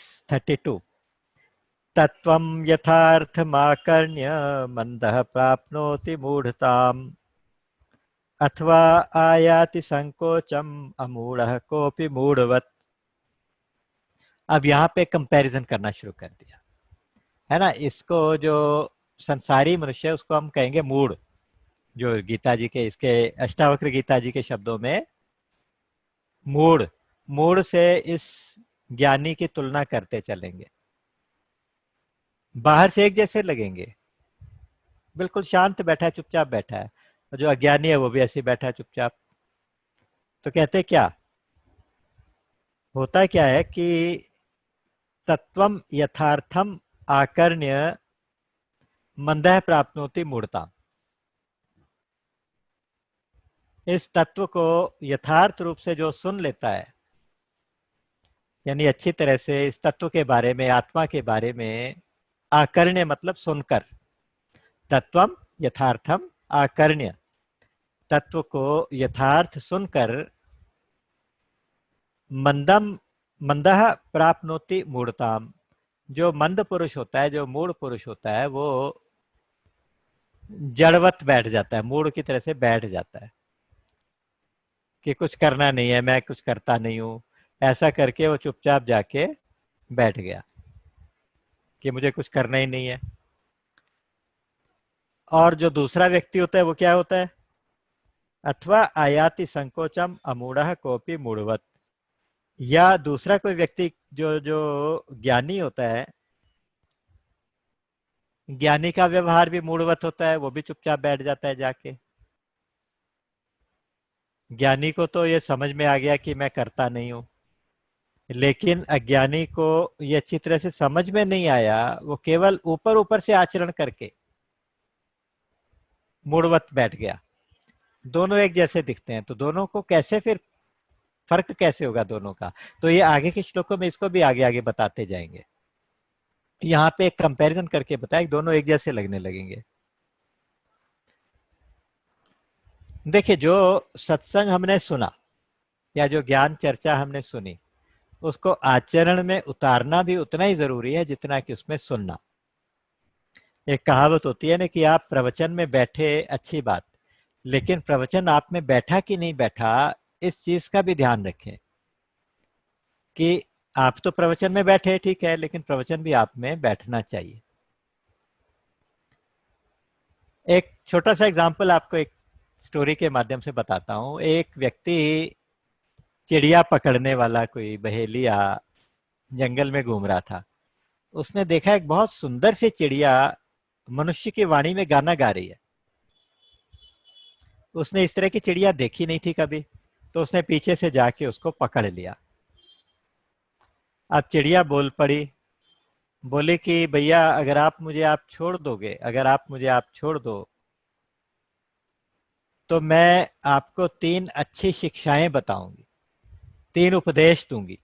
तत्वं यथार्थमाकर्ण्य मंदः प्राप्नोति मूढ़ताम् अथवा आयाति संकोचम अमूढ़ः कोपि मूढ़वत्। अब यहाँ पे कंपैरिजन करना शुरू कर दिया है ना। इसको जो संसारी मनुष्य है उसको हम कहेंगे मूढ़, जो गीता जी के इसके अष्टावक्र गीता जी के शब्दों में मूढ़, मूढ़ से इस ज्ञानी की तुलना करते चलेंगे। बाहर से एक जैसे लगेंगे, बिल्कुल शांत बैठा है, चुपचाप बैठा है, और जो अज्ञानी है वो भी ऐसे बैठा है चुपचाप। तो कहते क्या होता क्या है कि तत्वम यथार्थम आकर्ण्य मंदः प्राप्नोति मूढ़ता। इस तत्व को यथार्थ रूप से जो सुन लेता है, यानी अच्छी तरह से इस तत्व के बारे में, आत्मा के बारे में, आकर्ण्य मतलब सुनकर, तत्वम यथार्थम आकर्ण्य, तत्व को यथार्थ सुनकर, मंदम मंदः प्राप्नोति मूढ़ताम, जो मंद पुरुष होता है, जो मूढ़ पुरुष होता है, वो जड़वत बैठ जाता है, मूढ़ की तरह से बैठ जाता है कि कुछ करना नहीं है, मैं कुछ करता नहीं हूं, ऐसा करके वो चुपचाप जाके बैठ गया कि मुझे कुछ करना ही नहीं है। और जो दूसरा व्यक्ति होता है वो क्या होता है, अथवा आयाति संकोचम अमूढ़ः कोपि मूढ़वत, या दूसरा कोई व्यक्ति जो जो ज्ञानी होता है, ज्ञानी का व्यवहार भी मूढ़वत होता है, वो भी चुपचाप बैठ जाता है जाके। ज्ञानी को तो ये समझ में आ गया कि मैं करता नहीं हूं, लेकिन अज्ञानी को ये अच्छी तरह से समझ में नहीं आया, वो केवल ऊपर ऊपर से आचरण करके मूढ़वत बैठ गया। दोनों एक जैसे दिखते हैं, तो दोनों को कैसे फिर फर्क कैसे होगा दोनों का। तो ये आगे के श्लोकों में इसको भी आगे आगे बताते जाएंगे। यहाँ पे एक कंपैरिजन करके बताया, दोनों एक जैसे लगने लगेंगे। देखिए, जो सत्संग हमने सुना या जो ज्ञान चर्चा हमने सुनी, उसको आचरण में उतारना भी उतना ही जरूरी है जितना कि उसमें सुनना। एक कहावत होती है ना कि आप प्रवचन में बैठे, अच्छी बात, लेकिन प्रवचन आप में बैठा कि नहीं बैठा, इस चीज का भी ध्यान रखें कि आप तो प्रवचन में बैठे ठीक है, लेकिन प्रवचन भी आप में बैठना चाहिए। एक छोटा सा एग्जांपल आपको एक स्टोरी के माध्यम से बताता हूँ। एक व्यक्ति चिड़िया पकड़ने वाला, कोई बहेलिया, जंगल में घूम रहा था। उसने देखा एक बहुत सुंदर सी चिड़िया मनुष्य की वाणी में गाना गा रही है। उसने इस तरह की चिड़िया देखी नहीं थी कभी, तो उसने पीछे से जाके उसको पकड़ लिया। अब चिड़िया बोल पड़ी, बोले कि भैया अगर आप छोड़ दोगे, अगर आप मुझे आप छोड़ दो, तो मैं आपको 3 अच्छी शिक्षाएं बताऊंगी, 3 उपदेश दूंगी।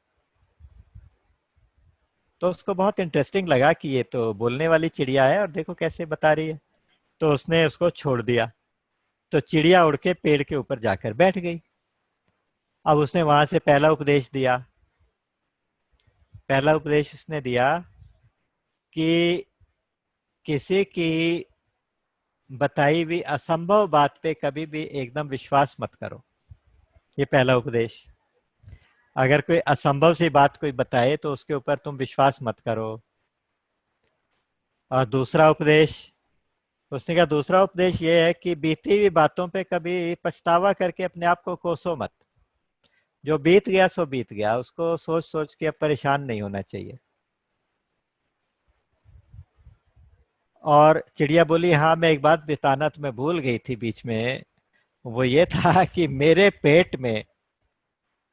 तो उसको बहुत इंटरेस्टिंग लगा कि ये तो बोलने वाली चिड़िया है और देखो कैसे बता रही है। तो उसने उसको छोड़ दिया। तो चिड़िया उड़ के पेड़ के ऊपर जाकर बैठ गई। अब उसने वहां से पहला उपदेश दिया। पहला उपदेश उसने दिया कि किसी की बताई हुई असंभव बात पे कभी भी एकदम विश्वास मत करो। ये पहला उपदेश। अगर कोई असंभव सी बात कोई बताए तो उसके ऊपर तुम विश्वास मत करो। और दूसरा उपदेश, उसने कहा दूसरा उपदेश ये है कि बीती हुई बातों पे कभी पछतावा करके अपने आप को कोसो मत। जो बीत गया सो बीत गया, उसको सोच सोच के अब परेशान नहीं होना चाहिए। और चिड़िया बोली हाँ, मैं एक बात बताना तुम्हें भूल गई थी बीच में। वो ये था कि मेरे पेट में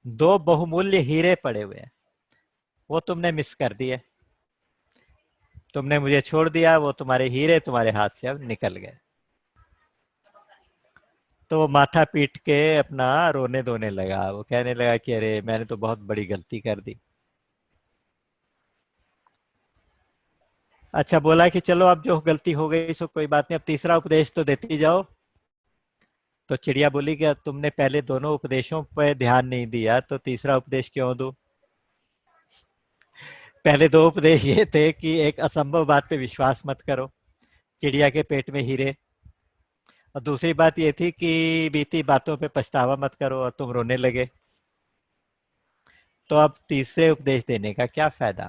2 बहुमूल्य हीरे पड़े हुए हैं, वो तुमने मिस कर दिए। तुमने मुझे छोड़ दिया, वो तुम्हारे हीरे तुम्हारे हाथ से अब निकल गए। तो वो माथा पीट के अपना रोने धोने लगा। वो कहने लगा कि अरे मैंने तो बहुत बड़ी गलती कर दी। अच्छा, बोला कि चलो अब जो गलती हो गई सो कोई बात नहीं, अब तीसरा उपदेश तो देती जाओ। तो चिड़िया बोली कि तुमने पहले दोनों उपदेशों पर ध्यान नहीं दिया, तो तीसरा उपदेश क्यों दूं। पहले दो उपदेश ये थे कि एक असंभव बात पे विश्वास मत करो, चिड़िया के पेट में हीरे। और दूसरी बात ये थी कि बीती बातों पे पछतावा मत करो और तुम रोने लगे। तो अब तीसरे उपदेश देने का क्या फायदा?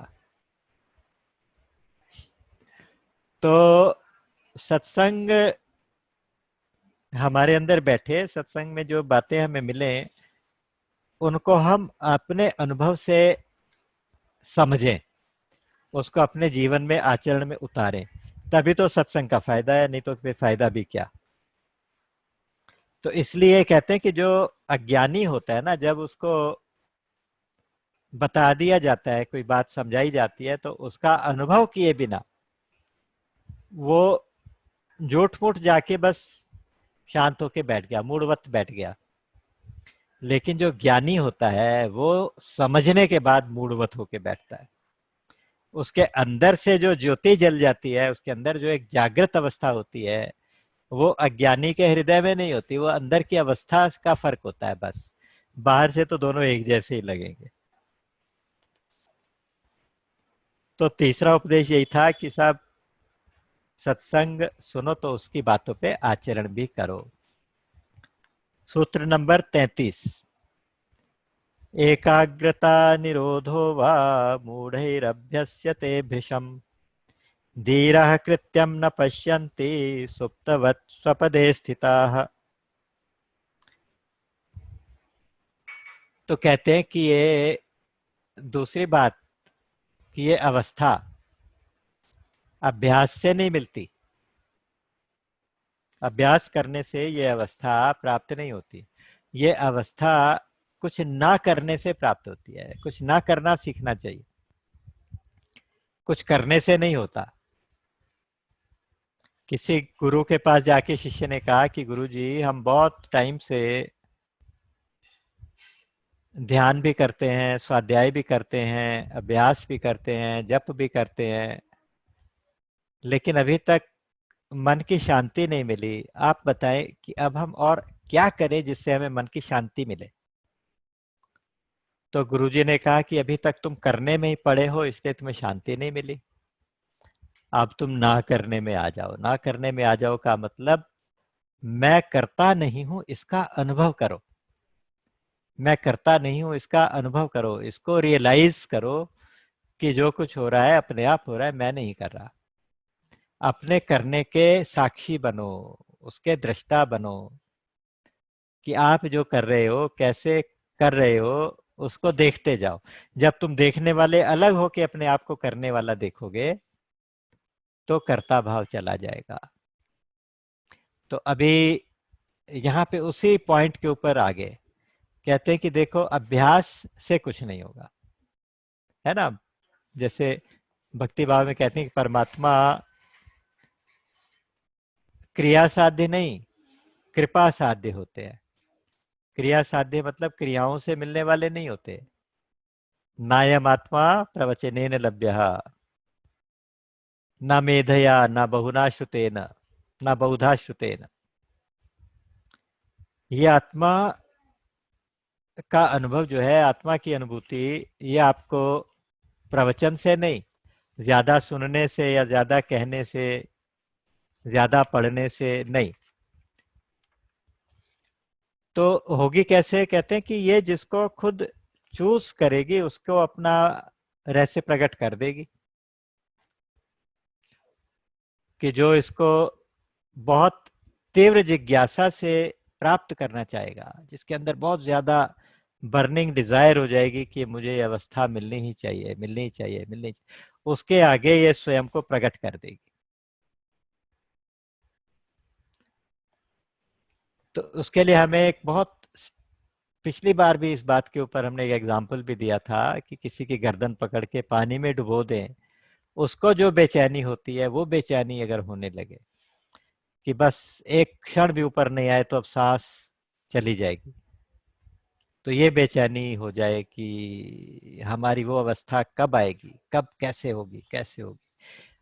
तो सत्संग, हमारे अंदर बैठे सत्संग में जो बातें हमें मिले, उनको हम अपने अनुभव से समझें, उसको अपने जीवन में आचरण में उतारें, तभी तो सत्संग का फायदा है, नहीं तो फिर फायदा भी क्या। तो इसलिए कहते हैं कि जो अज्ञानी होता है ना, जब उसको बता दिया जाता है, कोई बात समझाई जाती है, तो उसका अनुभव किए बिना वो झूठ मूठ जाके बस शांत होके बैठ गया, मूडवत बैठ गया। लेकिन जो ज्ञानी होता है वो समझने के बाद मूडवत होके बैठता है। उसके अंदर से जो ज्योति जल जाती है, उसके अंदर जो एक जागृत अवस्था होती है, वो अज्ञानी के हृदय में नहीं होती, वो अंदर की अवस्था का फर्क होता है बस। बाहर से तो दोनों एक जैसे ही लगेंगे। तो तीसरा उपदेश यही था कि साहब, सत्संग सुनो तो उसकी बातों पे आचरण भी करो। सूत्र नंबर 33, एकाग्रता निरोधो वा मूढ़ैरभ्यस्यते भृशम, धीरः कृत्यं न पश्यन्ति सुप्तवत् स्वपदे स्थिताः। तो कहते हैं कि ये दूसरी बात, कि ये अवस्था अभ्यास से नहीं मिलती। अभ्यास करने से ये अवस्था प्राप्त नहीं होती। ये अवस्था कुछ ना करने से प्राप्त होती है। कुछ ना करना सीखना चाहिए, कुछ करने से नहीं होता। किसी गुरु के पास जाके शिष्य ने कहा कि गुरु जी, हम बहुत टाइम से ध्यान भी करते हैं, स्वाध्याय भी करते हैं, अभ्यास भी करते हैं, जप भी करते हैं, लेकिन अभी तक मन की शांति नहीं मिली। आप बताएं कि अब हम और क्या करें जिससे हमें मन की शांति मिले। तो गुरुजी ने कहा कि अभी तक तुम करने में ही पड़े हो, इसलिए तुम्हें शांति नहीं मिली। अब तुम ना करने में आ जाओ। ना करने में आ जाओ का मतलब, मैं करता नहीं हूं इसका अनुभव करो। मैं करता नहीं हूं इसका अनुभव करो, इसको रियलाइज करो कि जो कुछ हो रहा है अपने आप हो रहा है, मैं नहीं कर रहा। अपने करने के साक्षी बनो, उसके दृष्टा बनो, कि आप जो कर रहे हो, कैसे कर रहे हो, उसको देखते जाओ। जब तुम देखने वाले अलग हो के अपने आप को करने वाला देखोगे, तो कर्ता भाव चला जाएगा। तो अभी यहाँ पे उसी पॉइंट के ऊपर आगे कहते हैं कि देखो, अभ्यास से कुछ नहीं होगा, है ना। जैसे भक्ति भाव में कहते हैं कि परमात्मा क्रिया साध्य नहीं, कृपा साध्य होते हैं। क्रिया साध्य मतलब क्रियाओं से मिलने वाले नहीं होते। नायम आत्मा प्रवचनेन लभ्यः, न मेधया न बहुना श्रुतेन न बहुधा श्रुतेन। ये आत्मा का अनुभव जो है, आत्मा की अनुभूति, ये आपको प्रवचन से नहीं, ज्यादा सुनने से या ज्यादा कहने से, ज्यादा पढ़ने से नहीं। तो होगी कैसे? कहते हैं कि ये जिसको खुद चूज करेगी, उसको अपना रहस्य प्रकट कर देगी। कि जो इसको बहुत तीव्र जिज्ञासा से प्राप्त करना चाहेगा, जिसके अंदर बहुत ज्यादा बर्निंग डिजायर हो जाएगी कि मुझे ये अवस्था मिलनी ही चाहिए, मिलनी ही चाहिए, मिलनी चाहिए, उसके आगे ये स्वयं को प्रकट कर देगी। तो उसके लिए हमें एक बहुत, पिछली बार भी इस बात के ऊपर हमने एक एग्जाम्पल भी दिया था कि किसी की गर्दन पकड़ के पानी में डुबो दें, उसको जो बेचैनी होती है, वो बेचैनी अगर होने लगे कि बस एक क्षण भी ऊपर नहीं आए तो अब सांस चली जाएगी, तो ये बेचैनी हो जाए कि हमारी वो अवस्था कब आएगी, कब कैसे होगी, कैसे होगी,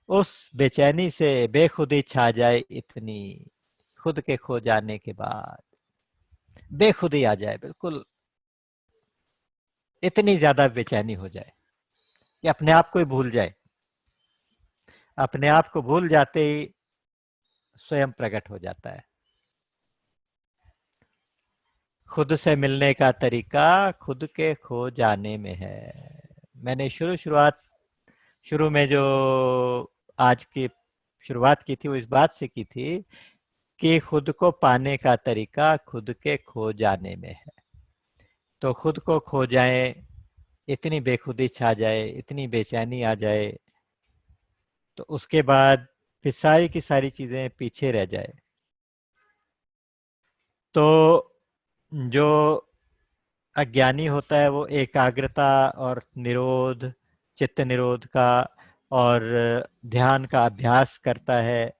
उस बेचैनी से बेखुदी छा जाए इतनी, खुद के खो जाने के बाद बेखुदी आ जाए, बिल्कुल इतनी ज्यादा बेचैनी हो जाए। कि अपने आप को ही भूल जाए, अपने आप को भूल जाते ही स्वयं प्रकट हो जाता है। खुद से मिलने का तरीका खुद के खो जाने में है। मैंने शुरू में जो आज की शुरुआत की थी वो इस बात से की थी कि खुद को पाने का तरीका खुद के खो जाने में है। तो खुद को खो जाए, इतनी बेखुदी छा जाए, इतनी बेचैनी आ जाए, तो उसके बाद फिर सारी की सारी चीजें पीछे रह जाए। तो जो अज्ञानी होता है वो एकाग्रता और निरोध, चित्त निरोध का और ध्यान का अभ्यास करता है।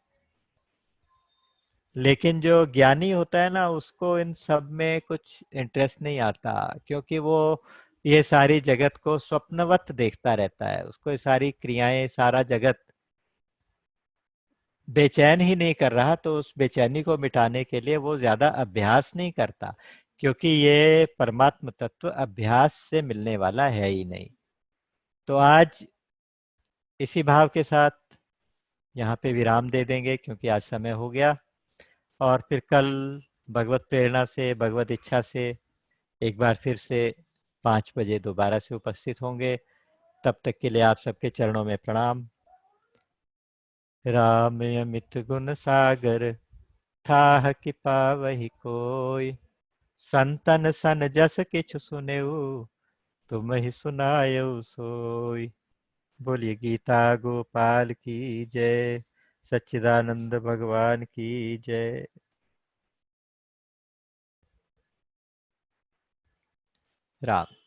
लेकिन जो ज्ञानी होता है ना, उसको इन सब में कुछ इंटरेस्ट नहीं आता, क्योंकि वो ये सारी जगत को स्वप्नवत देखता रहता है। उसको ये सारी क्रियाएं, सारा जगत बेचैन ही नहीं कर रहा, तो उस बेचैनी को मिटाने के लिए वो ज्यादा अभ्यास नहीं करता, क्योंकि ये परमात्म तत्व अभ्यास से मिलने वाला है ही नहीं। तो आज इसी भाव के साथ यहाँ पे विराम दे देंगे, क्योंकि आज समय हो गया। और फिर कल भगवत प्रेरणा से, भगवत इच्छा से एक बार फिर से 5 बजे दोबारा से उपस्थित होंगे। तब तक के लिए आप सबके चरणों में प्रणाम। राम अमित गुण सागर, थाह कि पावहि कोय, संतन सन जस किछु सुनेऊ, तुम ही सुनायऊ सोय। बोलिए गीता गोपाल की जय, सच्चिदानंद भगवान की जय। राम।